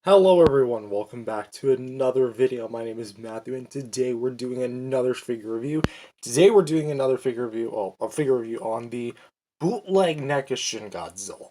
Hello everyone, welcome back to another video. My name is Matthew and today we're doing another figure review. Today we're doing another figure review, a figure review on the Bootleg NECA Shin Godzilla.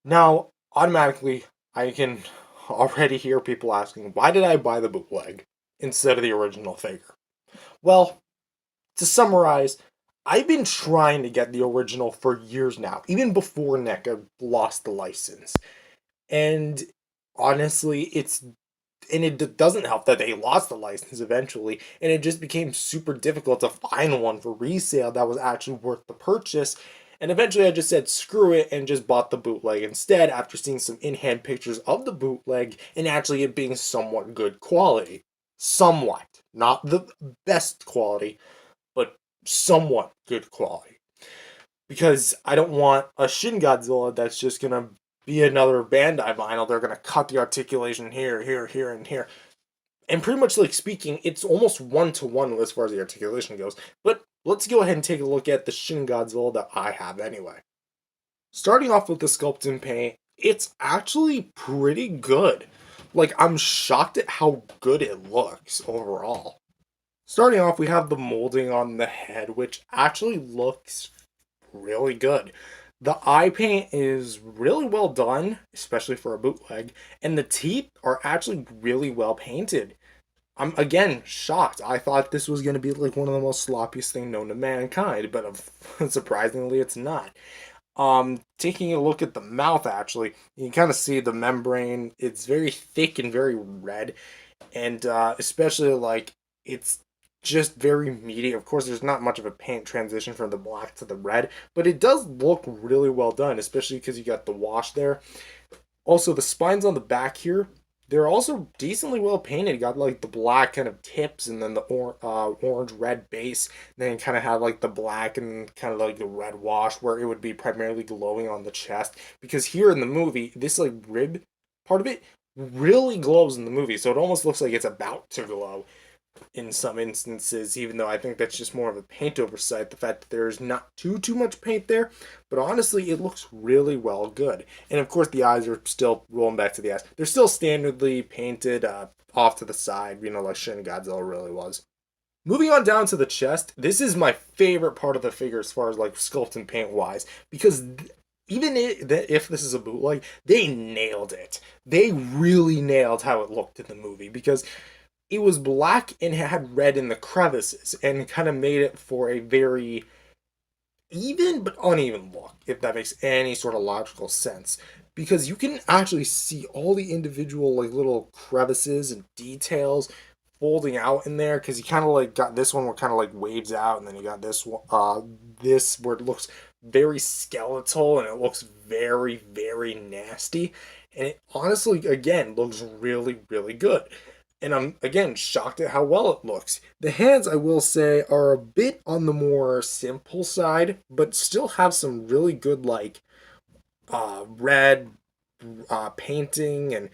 Now, automatically, I can already hear people asking, why did I buy the bootleg instead of the original figure? Well, to summarize, I've been trying to get the original for years now, even before NECA lost the license. And honestly, it doesn't help that they lost the license eventually, and it just became super difficult to find one for resale that was actually worth the purchase. And eventually I just said screw it and just bought the bootleg instead after seeing some in-hand pictures of the bootleg and actually it being somewhat good quality. Somewhat. Not the best quality, but somewhat good quality. Because I don't want a Shin Godzilla that's just gonna be another Bandai vinyl. They're gonna cut the articulation here, here, here, and here. And pretty much like speaking, it's almost one-to-one as far as the articulation goes. But let's go ahead and take a look at the Shin Godzilla that I have anyway. Starting off with the Sculpt Paint, it's actually pretty good. Like, I'm shocked at how good it looks overall. Starting off, we have the molding on the head, which actually looks really good. The eye paint is really well done, especially for a bootleg, and the teeth are actually really well painted. I'm again shocked. I thought this was going to be like one of the most sloppiest thing known to mankind, but surprisingly, it's not. Taking a look at the mouth, actually, you can kind of see the membrane. It's very thick and very red, and especially like it's just very meaty. Of course, there's not much of a paint transition from the black to the red, but it does look really well done, especially because you got the wash there. Also, the spines on the back here, they're also decently well painted. You got like the black kind of tips and then the orange red base. And then you kind of have like the black and kind of like the red wash where it would be primarily glowing on the chest. Because here in the movie, this like rib part of it really glows in the movie. So it almost looks like it's about to glow in some instances, even though I think that's just more of a paint oversight, the fact that there's not too much paint there. But honestly, it looks really well good. And of course, the eyes are still rolling back to the eyes. They're still standardly painted off to the side, like Shin Godzilla really was. Moving on down to the chest, this is my favorite part of the figure as far as like sculpt and paint wise, because even if this is a bootleg, they nailed it. They really nailed how it looked in the movie because it was black and had red in the crevices and kind of made it for a very even but uneven look, if that makes any sort of logical sense. Because you can actually see all the individual like little crevices and details folding out in there because you kind of like got this one where kind of like waves out and then you got this one this where it looks very skeletal and it looks very nasty and it honestly again looks really good. And I'm again shocked at how well it looks. The hands, I will say, are a bit on the more simple side, but still have some really good like red painting, and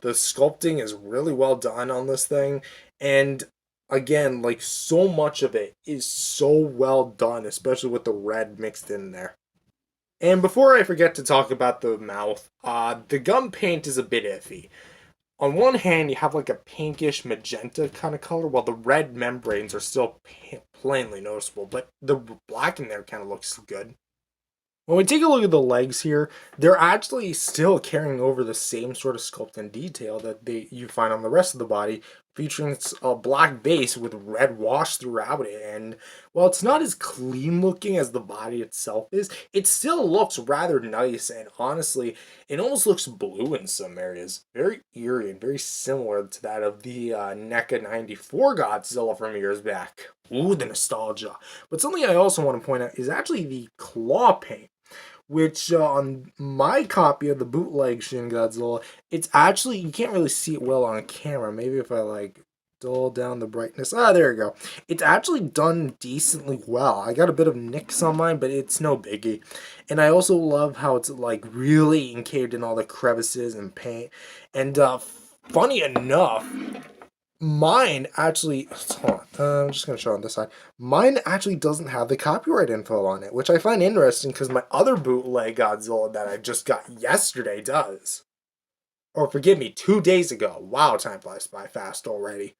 the sculpting is really well done on this thing. And again, like so much of it is so well done, especially with the red mixed in there. And before I forget to talk about the mouth, the gum paint is a bit iffy. On one hand, you have like a pinkish magenta kind of color, while the red membranes are still plainly noticeable, but the black in there kind of looks good. When we take a look at the legs here, they're actually still carrying over the same sort of sculpt and detail that you find on the rest of the body, featuring a black base with red wash throughout it. And while it's not as clean looking as the body itself is, it still looks rather nice. And honestly, it almost looks blue in some areas. Very eerie and very similar to that of the NECA 94 Godzilla from years back. Ooh, the nostalgia. But something I also want to point out is actually the claw paint, which on my copy of the bootleg Shin Godzilla, it's actually, you can't really see it well on camera. Maybe if I like dull down the brightness. There you go. It's actually done decently well. I got a bit of nicks on mine, but it's no biggie. And I also love how it's like really encaved in all the crevices and paint. And funny enough, mine actually, hold on, I'm just going to show on this side. Mine actually doesn't have the copyright info on it, which I find interesting because my other bootleg Godzilla that I just got yesterday does. or forgive me, 2 days ago. Wow, time flies by fast already.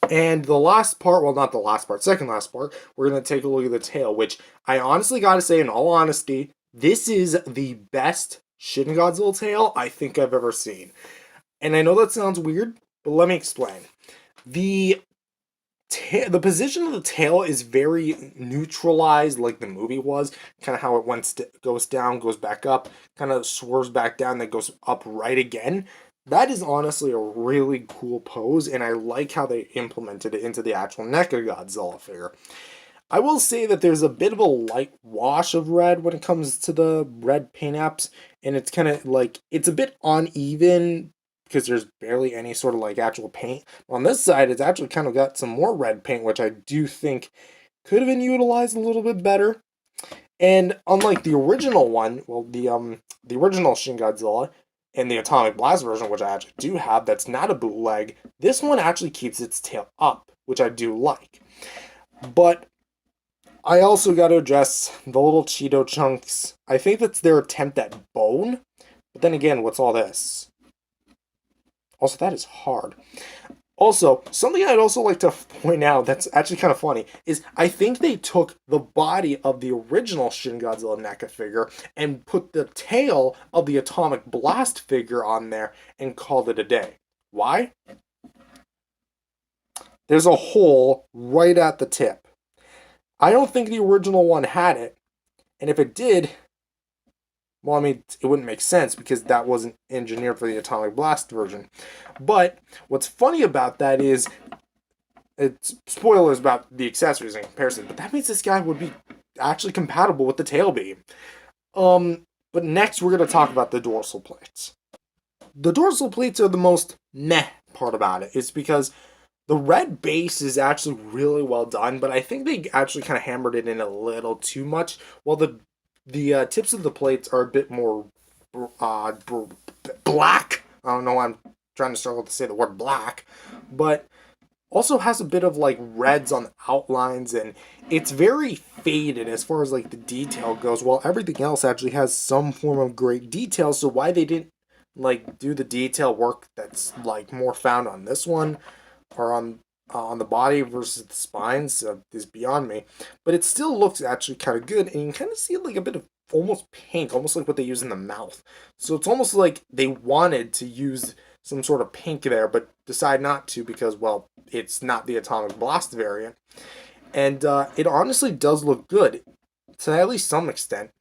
And the last part, well, not the last part, second last part, we're going to take a look at the tail, which I honestly got to say, in all honesty, this is the best Shin Godzilla tail I think I've ever seen. And I know that sounds weird, but let me explain. The the position of the tail is very neutralized, like the movie was. Kind of how it goes down, goes back up, kind of swerves back down, then goes up right again. That is honestly a really cool pose, and I like how they implemented it into the actual NECA Godzilla figure. I will say that there's a bit of a light wash of red when it comes to the red paint apps, and it's kind of like, it's a bit uneven because there's barely any sort of like actual paint. On this side, it's actually kind of got some more red paint, which I do think could have been utilized a little bit better. And unlike the original one, well, the original Shin Godzilla and the Atomic Blast version, which I actually do have, that's not a bootleg, this one actually keeps its tail up, which I do like. But I also got to address the little Cheeto chunks. I think that's their attempt at bone. But then again, what's all this? Also, that is hard. Also, something I'd also like to point out that's actually kind of funny is I think they took the body of the original Shin Godzilla NECA figure and put the tail of the Atomic Blast figure on there and called it a day. Why? There's a hole right at the tip. I don't think the original one had it, and if it did, well, I mean, it wouldn't make sense because that wasn't engineered for the Atomic Blast version. But what's funny about that is, it's spoilers about the accessories in comparison, but that means this guy would be actually compatible with the tail beam. But next we're going to talk about the dorsal plates. The dorsal plates are the most meh part about it. It's because the red base is actually really well done, but I think they actually kind of hammered it in a little too much. While the tips of the plates are a bit more black. I don't know why I'm trying to struggle to say the word black, but also has a bit of like reds on the outlines, and it's very faded as far as like the detail goes, while everything else actually has some form of great detail. So why they didn't like do the detail work that's like more found on this one or on the body versus the spines is beyond me. But it still looks actually kind of good, and you can kind of see like a bit of almost pink, almost like what they use in the mouth. So it's almost like they wanted to use some sort of pink there, but decide not to because, well, it's not the Atomic Blast variant. And it honestly does look good, to at least some extent.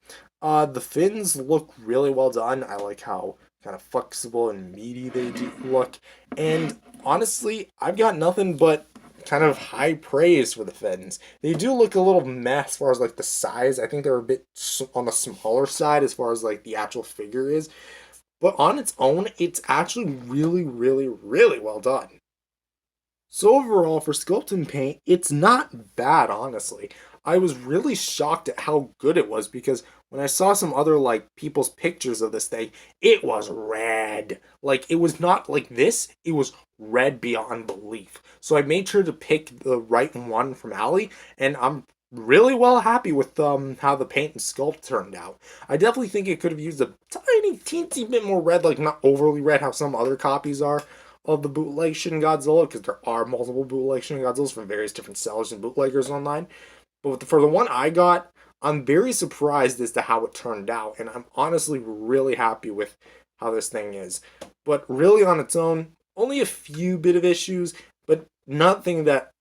The fins look really well done. I like how kind of flexible and meaty they do look. And honestly, I've got nothing but kind of high praise for the fins. They do look a little meh as far as like the size. I think they're a bit on the smaller side as far as like the actual figure is. But on its own, it's actually really, really, really well done. So overall, for Sculpt Paint, it's not bad, honestly. I was really shocked at how good it was because when I saw some other, like, people's pictures of this thing, it was red. Like, it was not like this, it was red beyond belief. So I made sure to pick the right one from Ali, and I'm really well happy with how the paint and sculpt turned out. I definitely think it could have used a tiny, teensy bit more red, like not overly red how some other copies are of the bootleg Shin Godzilla, because there are multiple bootleg Shin Godzillas from various different sellers and bootleggers online. But for the one I got, I'm very surprised as to how it turned out, and I'm honestly really happy with how this thing is. But really on its own, only a few bit of issues, but nothing that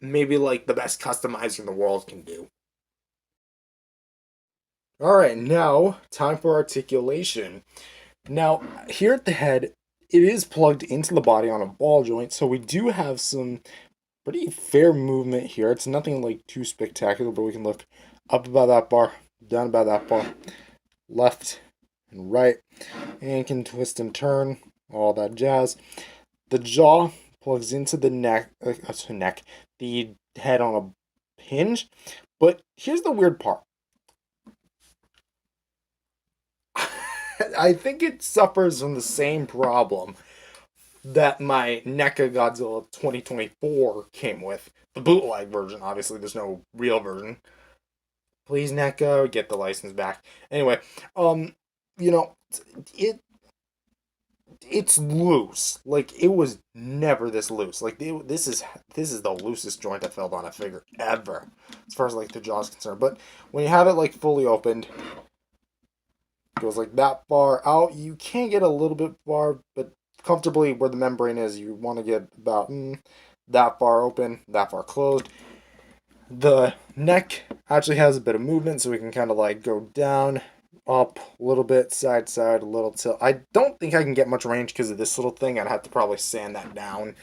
maybe like the best customizer in the world can do. Alright, now time for articulation. Now, here at the head, it is plugged into the body on a ball joint, so we do have some pretty fair movement here. It's nothing like too spectacular, but we can look up about that bar, down about that bar, left and right, and can twist and turn, all that jazz. The jaw plugs into the the head on a hinge. But here's the weird part. I think it suffers from the same problem that my NECA Godzilla 2024 came with. The bootleg version, obviously, there's no real version. Please, NECA, get the license back. Anyway, you know, it it's loose. Like, it was never this loose. Like, this is the loosest joint I felt on a figure ever, as far as like the jaw is concerned. But when you have it like fully opened, it goes like that far out. You can get a little bit far, but comfortably where the membrane is, you want to get about that far open, that far closed. The neck actually has a bit of movement, so we can kind of like go down, up a little bit, side, side, a little tilt. I don't think I can get much range because of this little thing. I'd have to probably sand that down.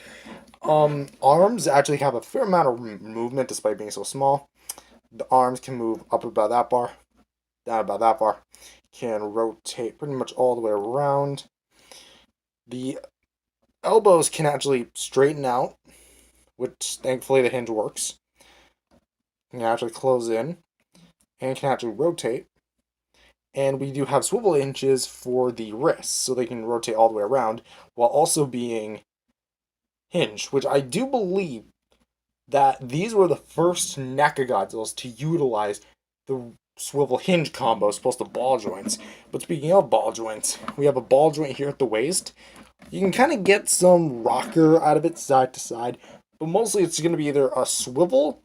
Arms actually have a fair amount of movement despite being so small. The arms can move up about that far, down about that far. Can rotate pretty much all the way around. The elbows can actually straighten out, which thankfully the hinge works. Can actually close in and can actually rotate. And we do have swivel hinges for the wrists, so they can rotate all the way around while also being hinged, which I do believe that these were the first NECA Godzillas to utilize the swivel hinge combo as opposed to ball joints. But speaking of ball joints, we have a ball joint here at the waist. You can kind of get some rocker out of it side to side, but mostly it's going to be either a swivel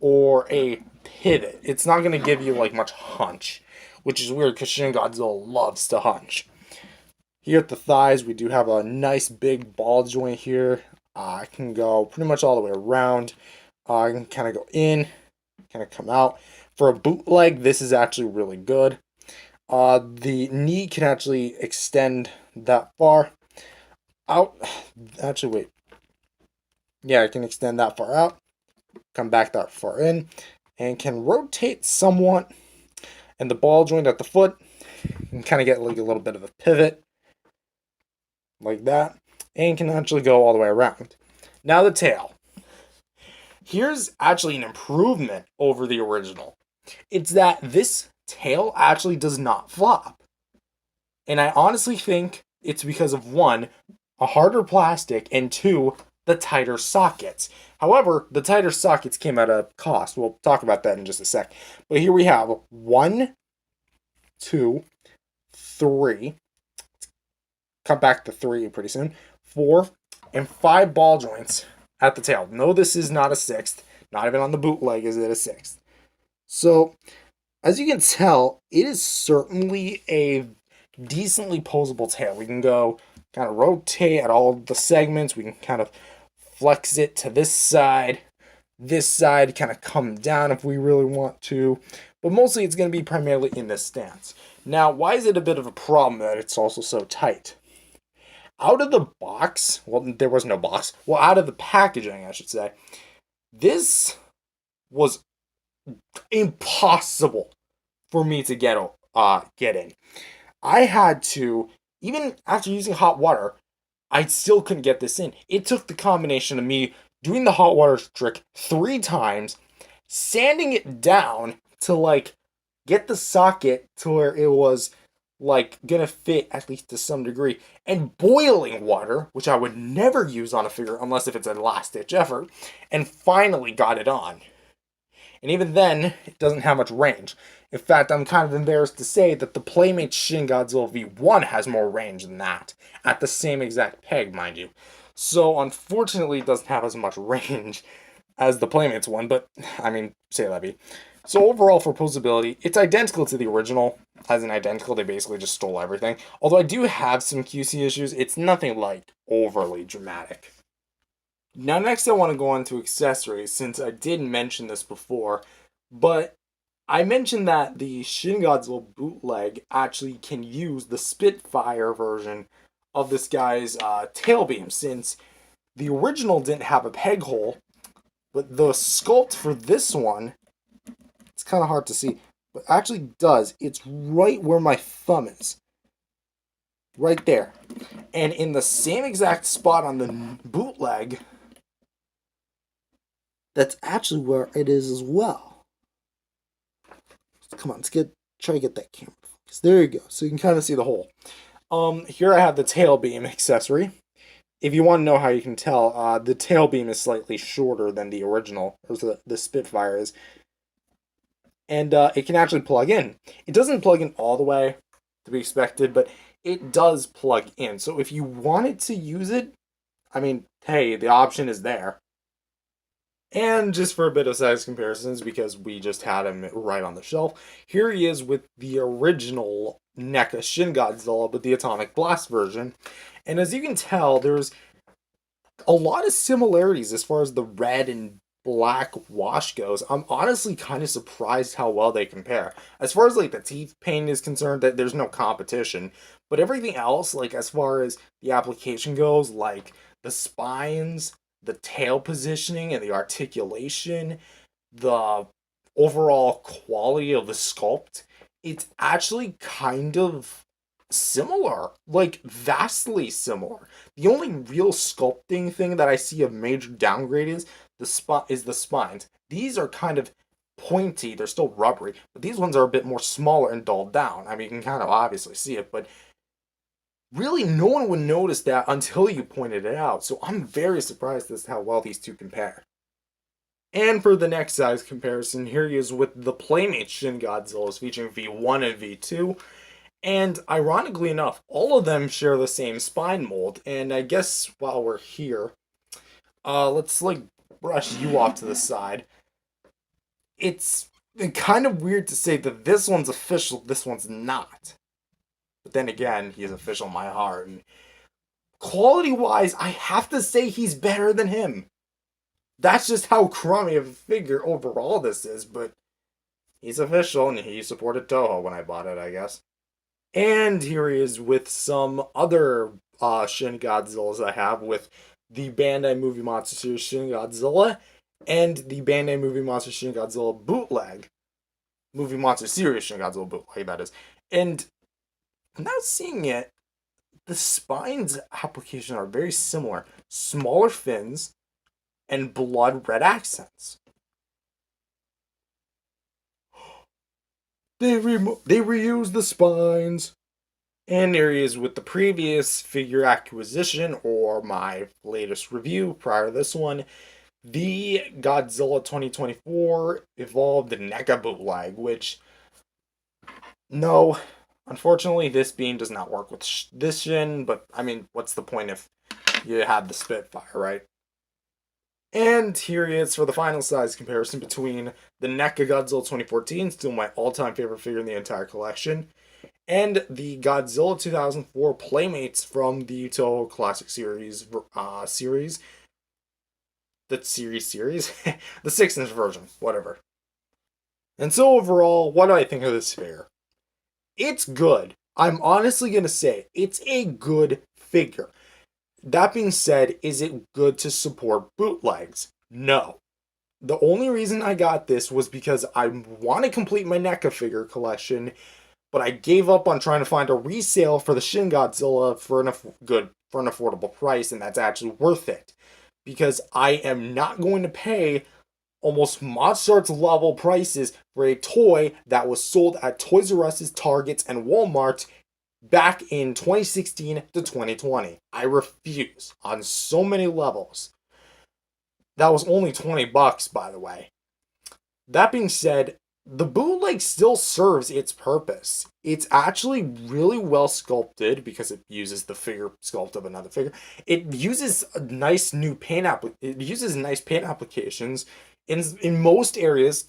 or a pivot. It's not going to give you like much hunch, which is weird because Shin Godzilla loves to hunch. Here at the thighs, we do have a nice big ball joint here. I can go pretty much all the way around. I can kind of go in, kind of come out. For a bootleg, this is actually really good. The knee can actually extend that far out. Actually, wait. Yeah, I can extend that far out. Come back that far in. And can rotate somewhat. And the ball joint at the foot can kind of get like a little bit of a pivot. Like that. And can actually go all the way around. Now the tail. Here's actually an improvement over the original. It's that this tail actually does not flop. And I honestly think it's because of, one, a harder plastic, and two, the tighter sockets. However, the tighter sockets came at a cost. We'll talk about that in just a sec. But here we have 1, 2, 3. Come back to 3 pretty soon. 4 and 5 ball joints at the tail. No, this is not a 6th. Not even on the bootleg is it a 6th. So, as you can tell, it is certainly a decently posable tail. We can go kind of rotate at all the segments. We can kind of flex it to this side kind of come down if we really want to. But mostly it's going to be primarily in this stance. Now, why is it a bit of a problem that it's also so tight? Out of the box, well, there was no box. Well, out of the packaging, I should say, this was impossible for me to get in. I had to, even after using hot water, I still couldn't get this in. It took the combination of me doing the hot water trick 3 times, sanding it down to like get the socket to where it was like gonna fit at least to some degree, and boiling water, which I would never use on a figure unless if it's a last ditch effort, and finally got it on. And even then, it doesn't have much range. In fact, I'm kind of embarrassed to say that the Playmates Shin Godzilla V1 has more range than that, at the same exact peg, mind you. So, unfortunately, it doesn't have as much range as the Playmates one, but, I mean, say that be. So, overall, for posability, it's identical to the original. As in identical, they basically just stole everything. Although I do have some QC issues, it's nothing, like, overly dramatic. Now, next I want to go on to accessories, since I did mention this before, but I mentioned that the Shin Godzilla bootleg actually can use the Spitfire version of this guy's tail beam, since the original didn't have a peg hole, but the sculpt for this one, it's kind of hard to see, but actually does. It's right where my thumb is. Right there. And in the same exact spot on the bootleg, that's actually where it is as well. Come on, try to get that camera focus. There you go. So you can kind of see the hole. Here I have the tail beam accessory. If you want to know how you can tell, the tail beam is slightly shorter than the original, or the Spitfire is. And it can actually plug in. It doesn't plug in all the way to be expected, but it does plug in. So if you wanted to use it, I mean, hey, the option is there. And just for a bit of size comparisons, because we just had him right on the shelf, here he is with the original NECA Shin Godzilla, but the Atomic Blast version. And as you can tell, there's a lot of similarities as far as the red and black wash goes. I'm honestly kind of surprised how well they compare. As far as like the teeth paint is concerned, that there's no competition. But everything else, like as far as the application goes, like the spines, the tail positioning, and the articulation, the overall quality of the sculpt, it's actually kind of similar, like vastly similar. The only real sculpting thing that I see a major downgrade is the spines. These are kind of pointy, they're still rubbery, but these ones are a bit more smaller and dulled down. I mean, you can kind of obviously see it, but really no one would notice that until you pointed it out. So I'm very surprised as to how well these two compare. And for the next size comparison, here he is with the Playmates Shin Godzillas featuring V1 and V2. And ironically enough, all of them share the same spine mold. And I guess while we're here, let's like brush you off to the side. It's kind of weird to say that this one's official, this one's not. But then again, he's official in my heart. And quality wise, I have to say he's better than him. That's just how crummy of a figure overall this is, but he's official and he supported Toho when I bought it, I guess. And here he is with some other Shin Godzillas I have with the Bandai Movie Monster Series Shin Godzilla and the Bandai Movie Monster Shin Godzilla Bootleg. Movie Monster Series Shin Godzilla Bootleg, that is. And now seeing it, the spines application are very similar. Smaller fins and blood red accents. They reuse the spines. And there he is with the previous figure acquisition, or my latest review prior to this one, the Godzilla 2024 Evolved NECA Bootleg, which, no, unfortunately this beam does not work with this Shin, but I mean, what's the point if you had the Spitfire, right? And here he is for the final size comparison between the NECA Godzilla 2014, still my all-time favorite figure in the entire collection, and the Godzilla 2004 Playmates from the Toho Classic Series the series, the 6-inch version, whatever. And so overall, what do I think of this figure? It's good. I'm honestly gonna say it's a good figure. That being said, is it good to support bootlegs? No. The only reason I got this was because I want to complete my NECA figure collection, but I gave up on trying to find a resale for the Shin Godzilla for an affordable price, and that's actually worth it. Because I am not going to pay almost Monster Arts level prices for a toy that was sold at Toys R Us, Targets, and Walmart back in 2016 to 2020. I refuse on so many levels. That was only $20, by the way. That being said, the bootleg still serves its purpose. It's actually really well sculpted because it uses the figure sculpt of another figure. It uses nice paint applications in most areas.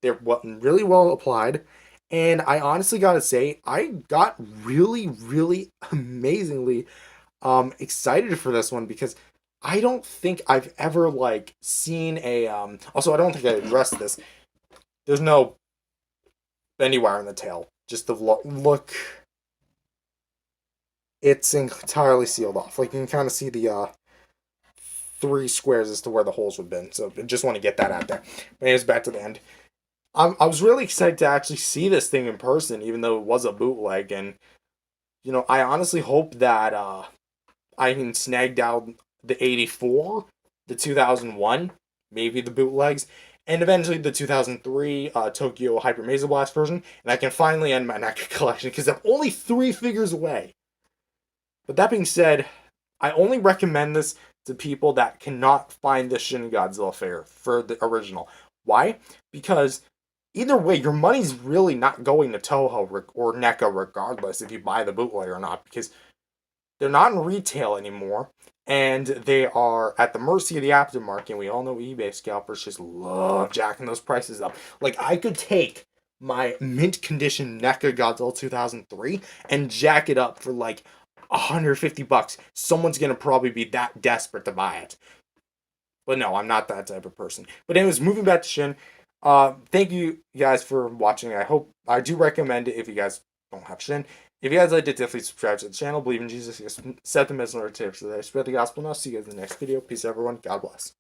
They're really well applied. And I honestly gotta say, I got really, really amazingly excited for this one because I don't think I've ever like seen a also I don't think I addressed this. There's no bendy wire in the tail. Just the look. It's entirely sealed off. Like you can kind of see the 3 squares as to where the holes would have been. So I just want to get that out there. But anyways, back to the end. I was really excited to actually see this thing in person, even though it was a bootleg. And, you know, I honestly hope that I can snag down the 84, the 2001, maybe the bootlegs, and eventually the 2003 Tokyo Hyper Mesa Blast version, and I can finally end my NECA collection because I'm only 3 figures away. But that being said, I only recommend this to people that cannot find the Shin Godzilla figure for the original. Why? Because either way, your money's really not going to Toho or NECA regardless if you buy the bootleg or not, because they're not in retail anymore, and they are at the mercy of the aftermarket. And we all know eBay scalpers just love jacking those prices up. Like, I could take my mint condition NECA Godzilla 2003 and jack it up for like $150. Someone's gonna probably be that desperate to buy it. But no, I'm not that type of person. But anyways, moving back to Shin. Thank you guys for watching. I do recommend it if you guys don't have Shin. If you guys liked it, definitely subscribe to the channel. Believe in Jesus. Accept him as Lord. Spread the gospel. And I'll see you guys in the next video. Peace, everyone. God bless.